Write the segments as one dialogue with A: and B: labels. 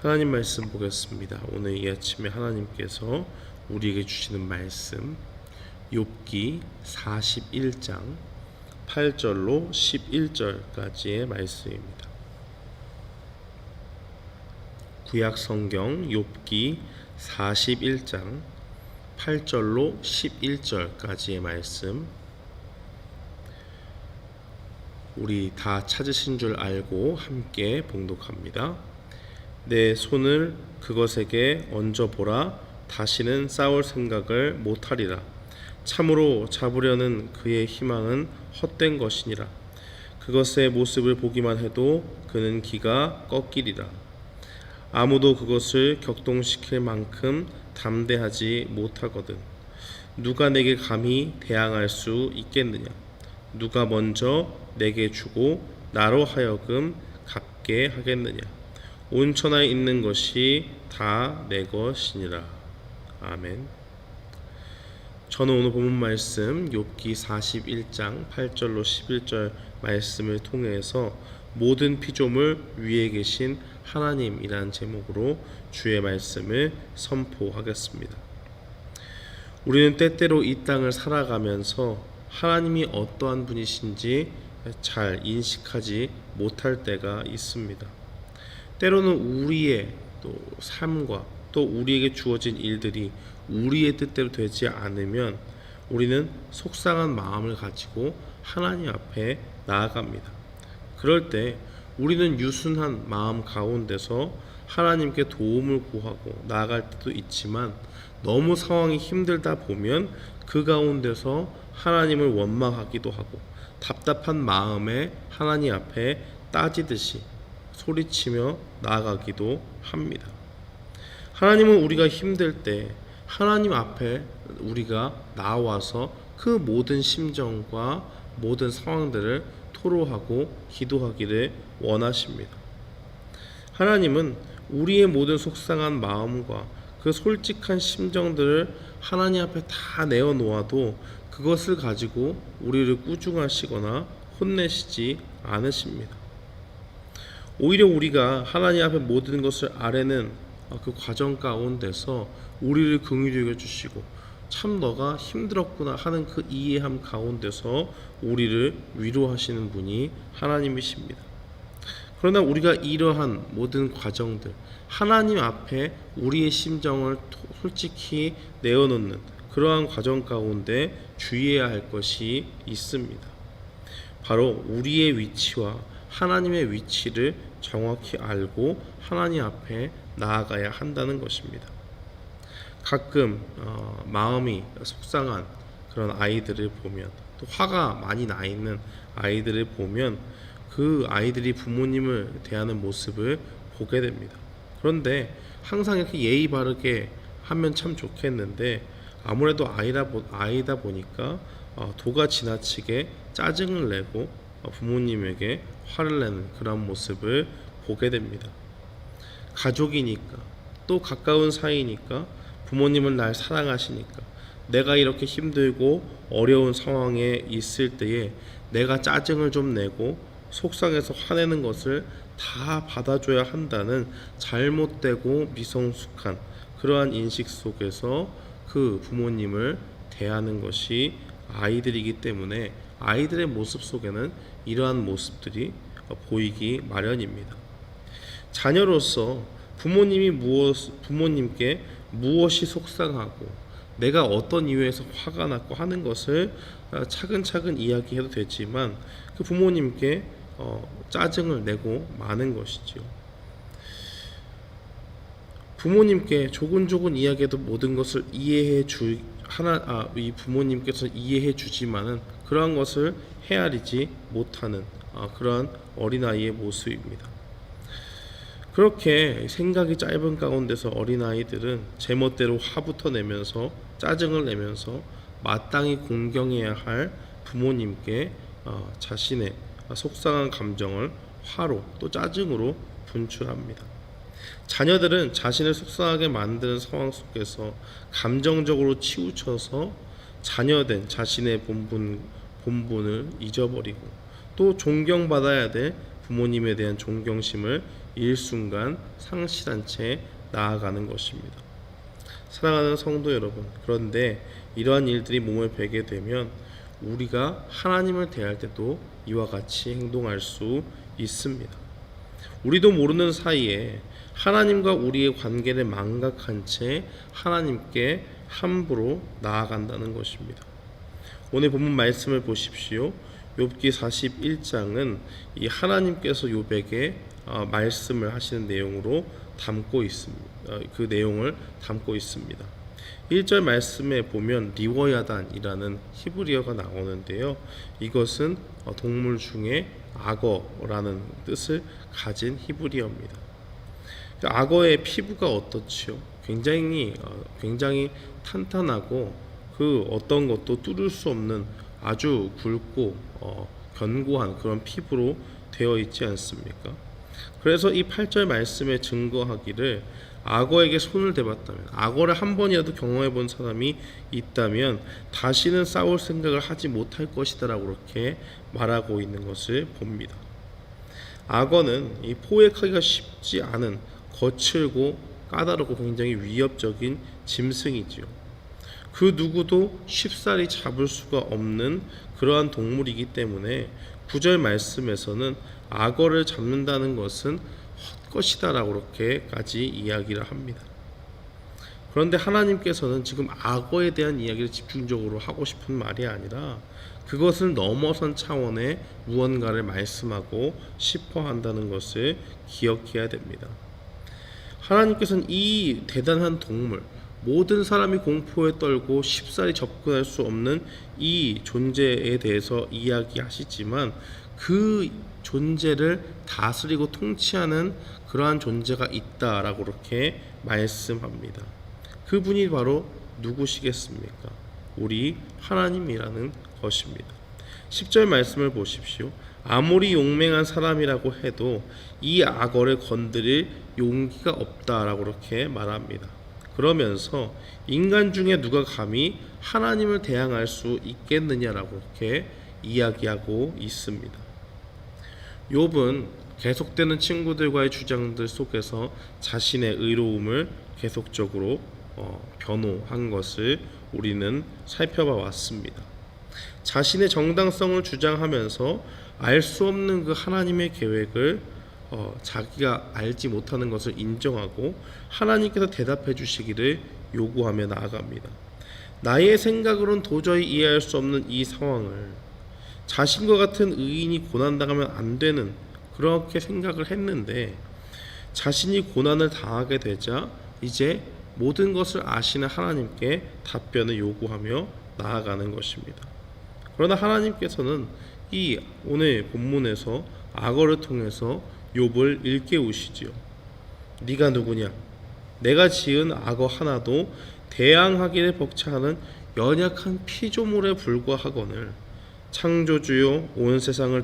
A: 하나님 말씀 보겠습니다. 오늘 이 아침에 하나님께서 우리에게 주시는 말씀 욥기 41장 8절로 11절까지의 말씀입니다. 구약 성경 욥기 41장 8절로 11절까지의 말씀, 우리 다 찾으신 줄 알고 함께 봉독합니다. 내 손을 그것에게 얹어보라. 다시는 싸울 생각을 못하리라. 참으로 잡으려는 그의 희망은 헛된 것이니라. 그것의 모습을 보기만 해도 그는 기가 꺾이리라. 아무도 그것을 격동시킬 만큼 담대하지 못하거든. 누가 내게 감히 대항할 수 있겠느냐? 누가 먼저 내게 주고 나로 하여금 갚게 하겠느냐? 온 천하에 있는 것이 다 내 것이니라. 아멘. 저는 오늘 본문 말씀 욥기 41장 8절로 11절 말씀을 통해서 모든 피조물 위에 계신 하나님이라는 제목으로 주의 말씀을 선포하겠습니다. 우리는 때때로 이 땅을 살아가면서 하나님이 어떠한 분이신지 잘 인식하지 못할 때가 있습니다. 때로는 우리의 또 삶과 또 우리에게 주어진 일들이 우리의 뜻대로 되지 않으면 우리는 속상한 마음을 가지고 하나님 앞에 나아갑니다. 그럴 때 우리는 유순한 마음 가운데서 하나님께 도움을 구하고 나아갈 때도 있지만, 너무 상황이 힘들다 보면 그 가운데서 하나님을 원망하기도 하고 답답한 마음에 하나님 앞에 따지듯이 소리치며 나아가기도 합니다. 하나님은 우리가 힘들 때 하나님 앞에 우리가 나와서 그 모든 심정과 모든 상황들을 토로하고 기도하기를 원하십니다. 하나님은 우리의 모든 속상한 마음과 그 솔직한 심정들을 하나님 앞에 다 내어놓아도 그것을 가지고 우리를 꾸중하시거나 혼내시지 않으십니다. 오히려 우리가 하나님 앞에 모든 것을 아뢰는 그 과정 가운데서 우리를 긍휼히 여겨주시고 참 너가 힘들었구나 하는 그 이해함 가운데서 우리를 위로하시는 분이 하나님이십니다. 그러나 우리가 이러한 모든 과정들, 하나님 앞에 우리의 심정을 솔직히 내어놓는 그러한 과정 가운데 주의해야 할 것이 있습니다. 바로 우리의 위치와 하나님의 위치를 정확히 알고 하나님 앞에 나아가야 한다는 것입니다. 가끔 마음이 속상한 그런 아이들을 보면, 또 화가 많이 나 있는 아이들을 보면 그 아이들이 부모님을 대하는 모습을 보게 됩니다. 그런데 항상 이렇게 예의 바르게 하면 참 좋겠는데, 아무래도 아이다 보니까 도가 지나치게 짜증을 내고 부모님에게 화를 내는 그런 모습을 보게 됩니다. 가족이니까, 또 가까운 사이니까, 부모님은 날 사랑하시니까 내가 이렇게 힘들고 어려운 상황에 있을 때에 내가 짜증을 좀 내고 속상해서 화내는 것을 다 받아줘야 한다는 잘못되고 미성숙한 그러한 인식 속에서 그 부모님을 대하는 것이 아이들이기 때문에 아이들의 모습 속에는 이러한 모습들이 보이기 마련입니다. 자녀로서 부모님께 무엇이 속상하고 내가 어떤 이유에서 화가 났고 하는 것을 차근차근 이야기해도 되지만 그 부모님께 짜증을 내고 마는 것이지요. 부모님께 조근조근 이야기해도 모든 것을 이 부모님께서 이해해 주지만은 그러한 것을 헤아리지 못하는 그러한 어린아이의 모습입니다. 그렇게 생각이 짧은 가운데서 어린아이들은 제멋대로 화부터 내면서 짜증을 내면서 마땅히 공경해야 할 부모님께 자신의 속상한 감정을 화로 또 짜증으로 분출합니다. 자녀들은 자신을 속상하게 만드는 상황 속에서 감정적으로 치우쳐서 자녀된 자신의 본분을 잊어버리고 또 존경받아야 될 부모님에 대한 존경심을 일순간 상실한 채 나아가는 것입니다. 사랑하는 성도 여러분, 그런데 이러한 일들이 몸에 배게 되면 우리가 하나님을 대할 때도 이와 같이 행동할 수 있습니다. 우리도 모르는 사이에 하나님과 우리의 관계를 망각한 채 하나님께 함부로 나아간다는 것입니다. 오늘 본문 말씀을 보십시오. 욥기 41장은 이 하나님께서 욥에게 말씀을 하시는 내용으로 담고 있습니다. 그 내용을 담고 있습니다. 1절 말씀에 보면 리워야단이라는 히브리어가 나오는데요. 이것은 동물 중에 악어라는 뜻을 가진 히브리어입니다. 악어의 피부가 어떻지요? 굉장히 탄탄하고 그 어떤 것도 뚫을 수 없는 아주 굵고 견고한 그런 피부로 되어 있지 않습니까? 그래서 이 8절 말씀에 증거하기를 악어에게 손을 대봤다면, 악어를 한 번이라도 경험해 본 사람이 있다면 다시는 싸울 생각을 하지 못할 것이다 라고 그렇게 말하고 있는 것을 봅니다. 악어는 이 포획하기가 쉽지 않은 거칠고 까다롭고 굉장히 위협적인 짐승이지요. 그 누구도 쉽사리 잡을 수가 없는 그러한 동물이기 때문에 9절 말씀에서는 악어를 잡는다는 것은 헛것이다 라고 그렇게까지 이야기를 합니다. 그런데 하나님께서는 지금 악어에 대한 이야기를 집중적으로 하고 싶은 말이 아니라 그것을 넘어선 차원의 무언가를 말씀하고 싶어 한다는 것을 기억해야 됩니다. 하나님께서는 이 대단한 동물, 모든 사람이 공포에 떨고 쉽사리 접근할 수 없는 이 존재에 대해서 이야기하시지만 그 존재를 다스리고 통치하는 그러한 존재가 있다라고 그렇게 말씀합니다. 그분이 바로 누구시겠습니까? 우리 하나님이라는 것입니다. 10절 말씀을 보십시오. 아무리 용맹한 사람이라고 해도 이 악어를 건드릴 용기가 없다라고 그렇게 말합니다. 그러면서 인간 중에 누가 감히 하나님을 대항할 수 있겠느냐라고 이렇게 이야기하고 있습니다. 욥은 계속되는 친구들과의 주장들 속에서 자신의 의로움을 계속적으로 변호한 것을 우리는 살펴봐 왔습니다. 자신의 정당성을 주장하면서 알 수 없는 그 하나님의 계획을 자기가 알지 못하는 것을 인정하고 하나님께서 대답해 주시기를 요구하며 나아갑니다. 나의 생각으로는 도저히 이해할 수 없는 이 상황을 자신과 같은 의인이 고난당하면 안 되는 그렇게 생각을 했는데 자신이 고난을 당하게 되자 이제 모든 것을 아시는 하나님께 답변을 요구하며 나아가는 것입니다. 그러나 하나님께서는 이 오늘 본문에서 악어를 통해서 욥을 일깨우시지요. 네가 누구냐? 내가 지은 악어 하나도 대항하기를 벅차하는 연약한 피조물에 불과하거늘 창조주요 온 세상을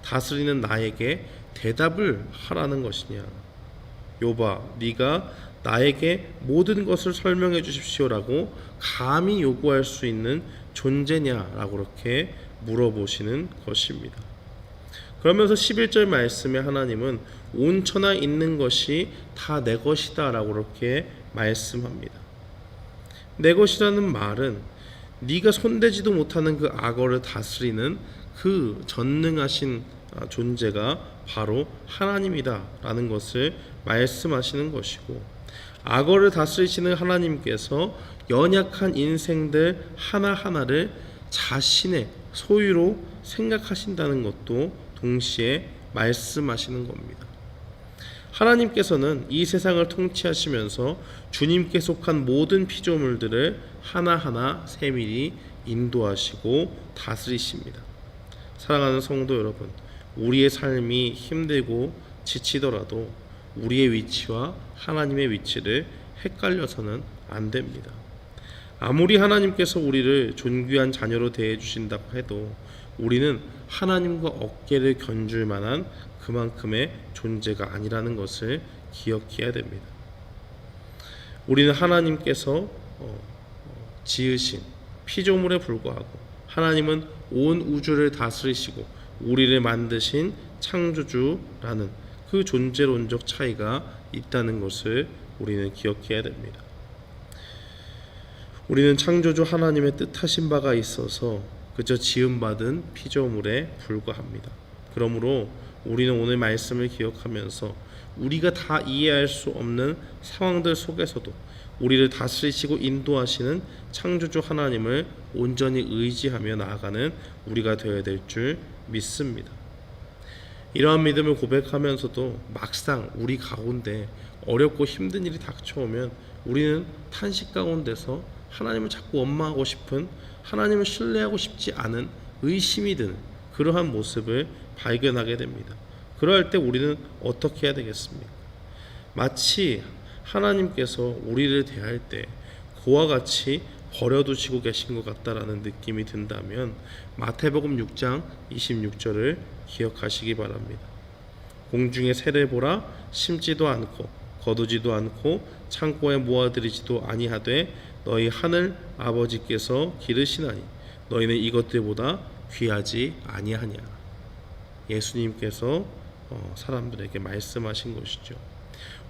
A: 다스리는 나에게 대답을 하라는 것이냐? 욥아, 네가 나에게 모든 것을 설명해 주십시오라고 감히 요구할 수 있는 존재냐라고 그렇게 물어보시는 것입니다. 그러면서 11절 말씀에 하나님은 온 천하에 있는 것이 다 내 것이다 라고 그렇게 말씀합니다. 내 것이라는 말은 네가 손대지도 못하는 그 악어를 다스리는 그 전능하신 존재가 바로 하나님이다 라는 것을 말씀하시는 것이고, 악어를 다스리시는 하나님께서 연약한 인생들 하나하나를 자신의 소유로 생각하신다는 것도 동시에 말씀하시는 겁니다. 하나님께서는 이 세상을 통치하시면서 주님께 속한 모든 피조물들을 하나하나 세밀히 인도하시고 다스리십니다. 사랑하는 성도 여러분, 우리의 삶이 힘들고 지치더라도 우리의 위치와 하나님의 위치를 헷갈려서는 안 됩니다. 아무리 하나님께서 우리를 존귀한 자녀로 대해 주신다고 해도 우리는 하나님과 어깨를 견줄 만한 그만큼의 존재가 아니라는 것을 기억해야 됩니다. 우리는 하나님께서 지으신 피조물에 불과하고 하나님은 온 우주를 다스리시고 우리를 만드신 창조주라는 그 그 존재론적 차이가 있다는 것을 우리는 기억해야 됩니다. 우리는 창조주 하나님의 뜻하신 바가 있어서 그저 지음받은 피조물에 불과합니다. 그러므로 우리는 오늘 말씀을 기억하면서 우리가 다 이해할 수 없는 상황들 속에서도 우리를 다스리시고 인도하시는 창조주 하나님을 온전히 의지하며 나아가는 우리가 되어야 될 줄 믿습니다. 이러한 믿음을 고백하면서도 막상 우리 가운데 어렵고 힘든 일이 닥쳐오면 우리는 탄식 가운데서 하나님을 자꾸 원망하고 싶은, 하나님을 신뢰하고 싶지 않은 의심이 드는 그러한 모습을 발견하게 됩니다. 그러할 때 우리는 어떻게 해야 되겠습니까? 마치 하나님께서 우리를 대할 때 그와 같이 버려두시고 계신 것 같다라는 느낌이 든다면 마태복음 6장 26절을 기억하시기 바랍니다. 공중의 새를 보라, 심지도 않고 거두지도 않고 창고에 모아들이지도 아니하되 너희 하늘 아버지께서 기르시나니 너희는 이것들보다 귀하지 아니하냐. 예수님께서 사람들에게 말씀하신 것이죠.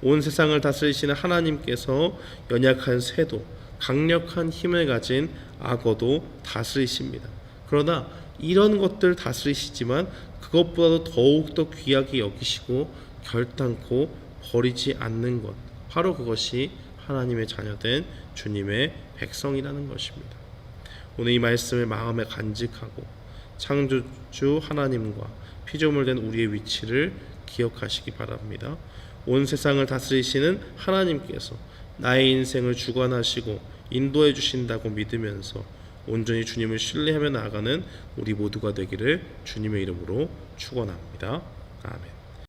A: 온 세상을 다스리시는 하나님께서 연약한 새도 강력한 힘을 가진 악어도 다스리십니다. 그러나 이런 것들 다스리시지만 그것보다도 더욱더 귀하게 여기시고 결단코 버리지 않는 것, 바로 그것이 하나님의 자녀된 주님의 백성이라는 것입니다. 오늘 이 말씀을 마음에 간직하고 창조주 하나님과 피조물 된 우리의 위치를 기억하시기 바랍니다. 온 세상을 다스리시는 하나님께서 나의 인생을 주관하시고 인도해 주신다고 믿으면서 온전히 주님을 신뢰하며 나아가는 우리 모두가 되기를 주님의 이름으로 축원합니다. 아멘.